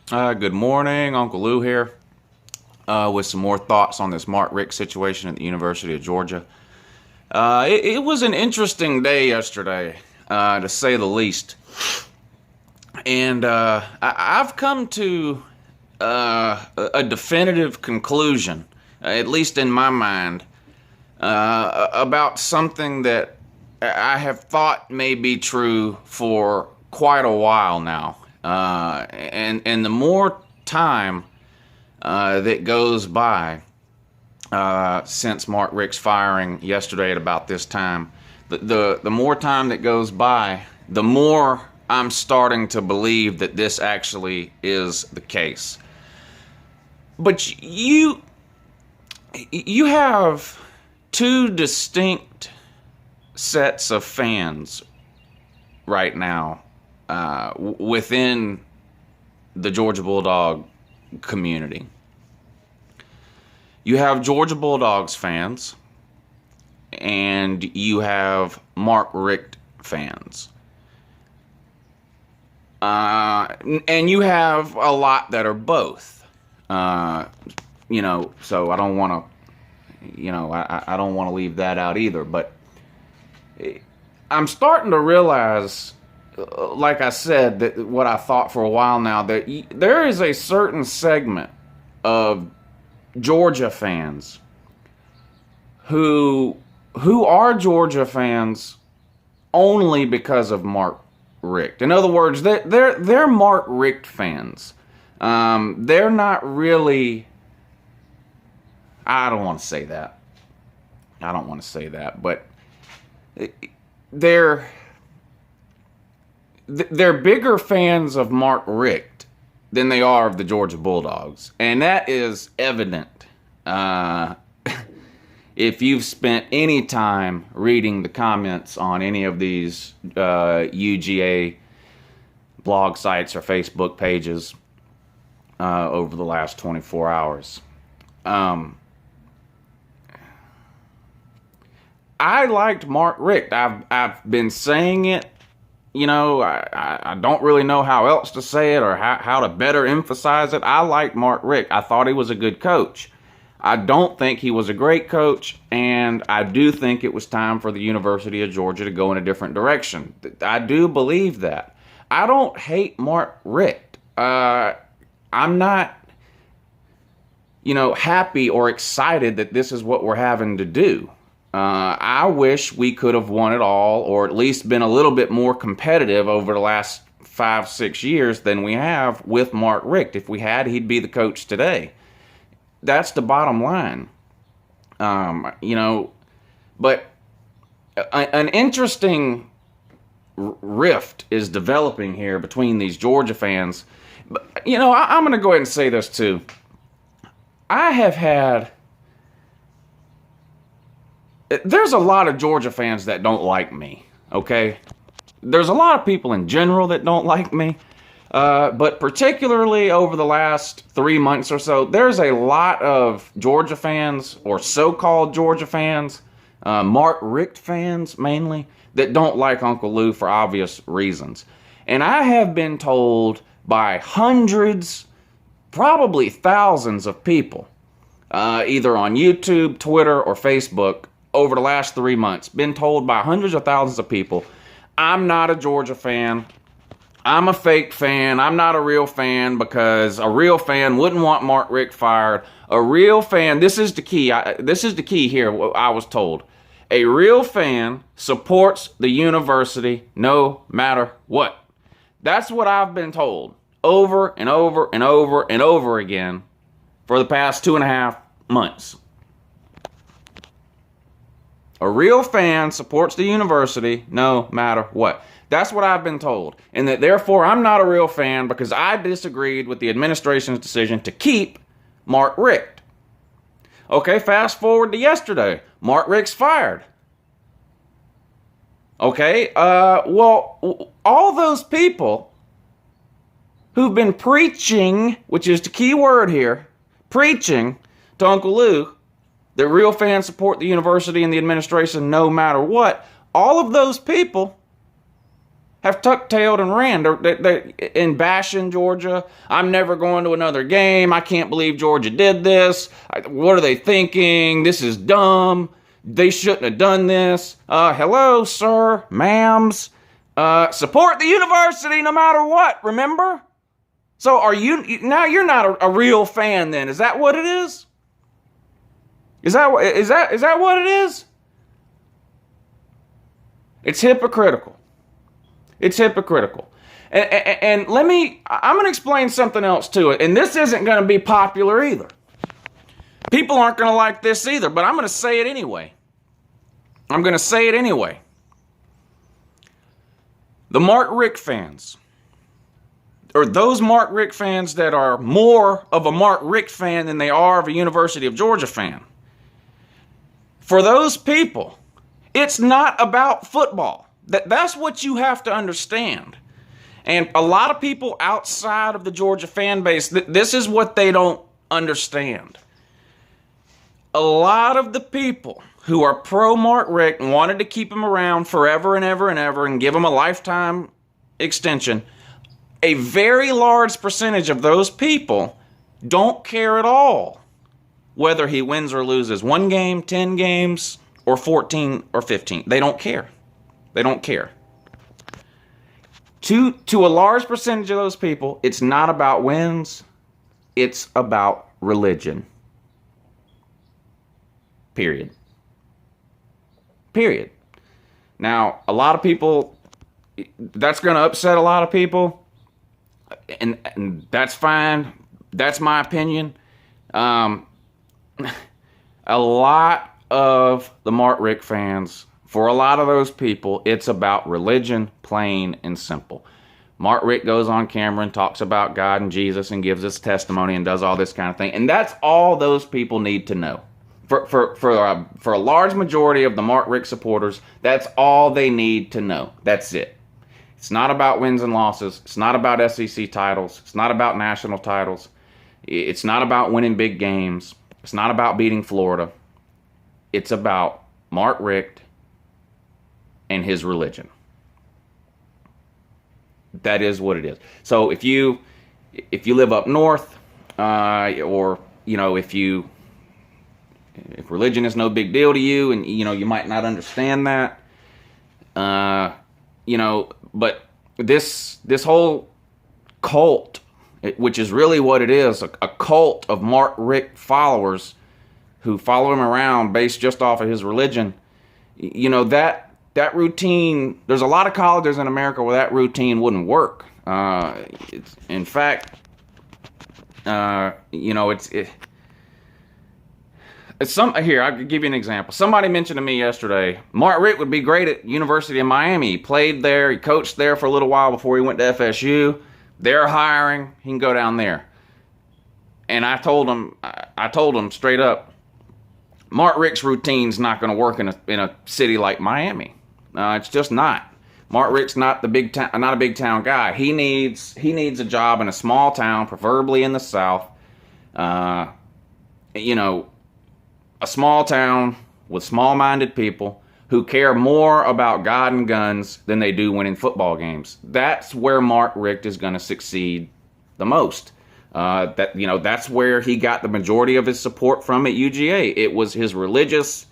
Good morning, Uncle Lou here, with some more thoughts on this Mark Richt situation at the University of Georgia. It was an interesting day yesterday, to say the least. And I've come to a definitive conclusion, at least in my mind, about something that I have thought may be true for quite a while now. And the more time that goes by since Mark Richt's firing yesterday at about this time, the more time that goes by, the more I'm starting to believe that this actually is the case. But you have two distinct sets of fans right now within the Georgia Bulldog community. You have Georgia Bulldogs fans, and you have Mark Richt fans. And you have a lot that are both. So I don't want to, I don't want to leave that out either. But I'm starting to realize, like I said, that what I thought for a while now, that there is a certain segment of Georgia fans who are Georgia fans only because of Mark Richt. In other words, they're Mark Richt fans. They're not really. I don't want to say that. But they're bigger fans of Mark Richt than they are of the Georgia Bulldogs. And that is evident if you've spent any time reading the comments on any of these UGA blog sites or Facebook pages over the last 24 hours. I liked Mark Richt. I've been saying it. I don't really know how else to say it or how to better emphasize it. I liked Mark Richt. I thought he was a good coach. I don't think he was a great coach, and I do think it was time for the University of Georgia to go in a different direction. I do believe that. I don't hate Mark Richt. I'm not, happy or excited that this is what we're having to do. I wish we could have won it all, or at least been a little bit more competitive over the last 5-6 years than we have with Mark Richt. If we had, he'd be the coach today. That's the bottom line. But an interesting rift is developing here between these Georgia fans. But, I'm going to go ahead and say this too. There's a lot of Georgia fans that don't like me, okay? There's a lot of people in general that don't like me, but particularly over the last 3 months or so, there's a lot of Georgia fans, or so-called Georgia fans, Mark Richt fans mainly, that don't like Uncle Lou for obvious reasons. And I have been told by hundreds, probably thousands of people, either on YouTube, Twitter, or Facebook, over the last 3 months, been told by hundreds of thousands of people, I'm not a Georgia fan. I'm a fake fan. I'm not a real fan because a real fan wouldn't want Mark Richt fired. A real fan, this is the key. This is the key here, I was told. A real fan supports the university no matter what. That's what I've been told over and over and over and over again for the past 2.5 months. A real fan supports the university no matter what. That's what I've been told. And that therefore I'm not a real fan because I disagreed with the administration's decision to keep Mark Richt. Okay, fast forward to yesterday. Mark Richt's fired. Okay, well, all those people who've been preaching, which is the key word here, preaching to Uncle Lou, that real fans support the university and the administration no matter what, all of those people have tuck-tailed and ran. They're in bashing Georgia. I'm never going to another game. I can't believe Georgia did this. What are they thinking? This is dumb. They shouldn't have done this. Hello, sir, ma'ams. Support the university no matter what, remember? So now you're not a real fan then. Is that what it is? Is that what it is? It's hypocritical. It's hypocritical. And I'm going to explain something else to it. And this isn't going to be popular either. People aren't going to like this either, but I'm going to say it anyway. The Mark Richt fans, or those Mark Richt fans that are more of a Mark Richt fan than they are of a University of Georgia fan, for those people, it's not about football. That's what you have to understand. And a lot of people outside of the Georgia fan base, this is what they don't understand. A lot of the people who are pro Mark Richt and wanted to keep him around forever and ever and ever and give him a lifetime extension, a very large percentage of those people don't care at all whether he wins or loses 1 game, 10 games, or 14 or 15. They don't care. They don't care. To a large percentage of those people, it's not about wins. It's about religion. Period. Now, a lot of people, that's going to upset a lot of people, and that's fine. That's my opinion. A lot of the Mark Richt fans, for a lot of those people, it's about religion, plain and simple. Mark Richt goes on camera and talks about God and Jesus and gives us testimony and does all this kind of thing, and that's all those people need to know. For a large majority of the Mark Richt supporters, that's all they need to know. That's it. It's not about wins and losses. It's not about SEC titles. It's not about national titles. It's not about winning big games. It's not about beating Florida. It's about Mark Richt and his religion. That is what it is. So if you live up north, or if religion is no big deal to you, and you might not understand that, but this whole cult, which is really what it is, a cult of Mark Richt followers who follow him around based just off of his religion, that routine, there's a lot of colleges in America where that routine wouldn't work. In fact, here, I'll give you an example. Somebody mentioned to me yesterday, Mark Richt would be great at University of Miami. He played there. He coached there for a little while before he went to FSU. They're hiring. He can go down there. And I told him straight up, Mark Richt's routine's not going to work in a city like Miami. It's just not. Mark Richt's not a big town guy. He needs a job in a small town, preferably in the South. A small town with small-minded people who care more about God and guns than they do winning football games. That's where Mark Richt is going to succeed the most. That's where he got the majority of his support from at UGA. It was his religious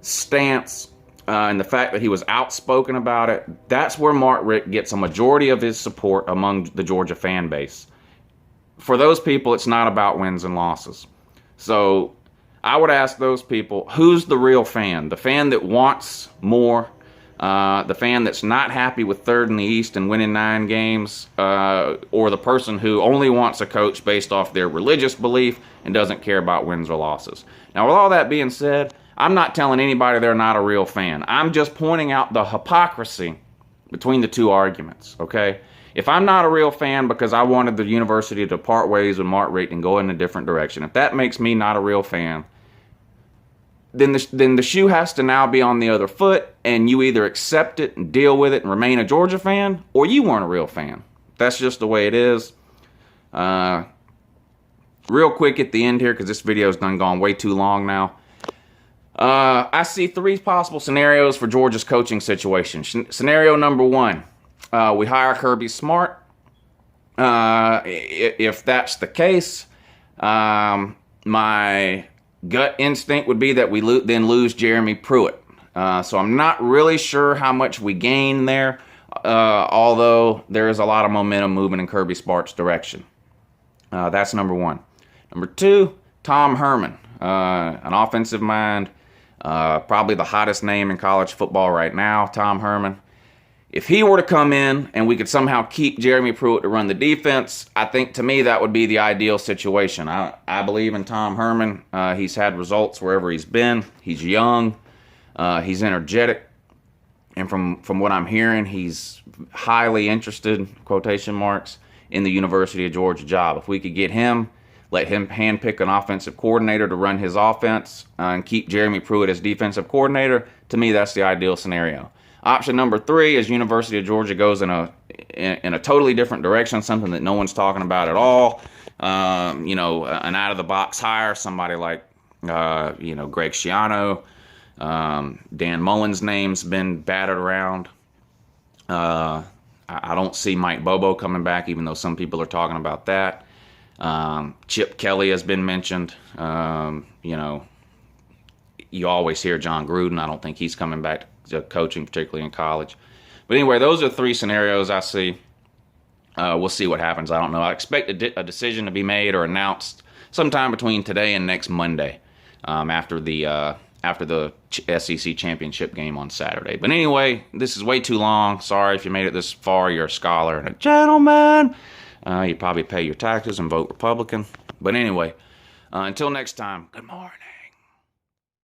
stance and the fact that he was outspoken about it. That's where Mark Richt gets a majority of his support among the Georgia fan base. For those people, it's not about wins and losses. So I would ask those people, who's the real fan? The fan that wants more, the fan that's not happy with third in the East and winning 9 games, or the person who only wants a coach based off their religious belief and doesn't care about wins or losses. Now, with all that being said, I'm not telling anybody they're not a real fan. I'm just pointing out the hypocrisy between the two arguments, okay? If I'm not a real fan because I wanted the university to part ways with Mark Richt and go in a different direction, if that makes me not a real fan, then the shoe has to now be on the other foot, and you either accept it and deal with it and remain a Georgia fan, or you weren't a real fan. That's just the way it is. Real quick at the end here, because this video's done gone way too long now. I see 3 possible scenarios for Georgia's coaching situation. Scenario number 1. we hire Kirby Smart. If that's the case, my gut instinct would be that we then lose Jeremy Pruitt. So I'm not really sure how much we gain there, although there is a lot of momentum moving in Kirby Smart's direction. That's number one. Number two, Tom Herman, an offensive mind, probably the hottest name in college football right now, Tom Herman. If he were to come in and we could somehow keep Jeremy Pruitt to run the defense, I think to me that would be the ideal situation. I believe in Tom Herman. He's had results wherever he's been. He's young. He's energetic. And from what I'm hearing, he's highly interested, quotation marks, in the University of Georgia job. If we could get him, let him handpick an offensive coordinator to run his offense, and keep Jeremy Pruitt as defensive coordinator, to me that's the ideal scenario. Option number three is University of Georgia goes in a totally different direction, something that no one's talking about at all. An out-of-the-box hire, somebody like, Greg Schiano. Dan Mullen's name's been battered around. I don't see Mike Bobo coming back, even though some people are talking about that. Chip Kelly has been mentioned. You always hear John Gruden. I don't think he's coming back to coaching, particularly in college. But anyway, those are three scenarios I see. We'll see what happens. I don't know. I expect a decision to be made or announced sometime between today and next Monday, after the SEC championship game on Saturday. But anyway, this is way too long. Sorry if you made it this far. You're a scholar and a gentleman. You probably pay your taxes and vote Republican. But anyway, until next time, good morning.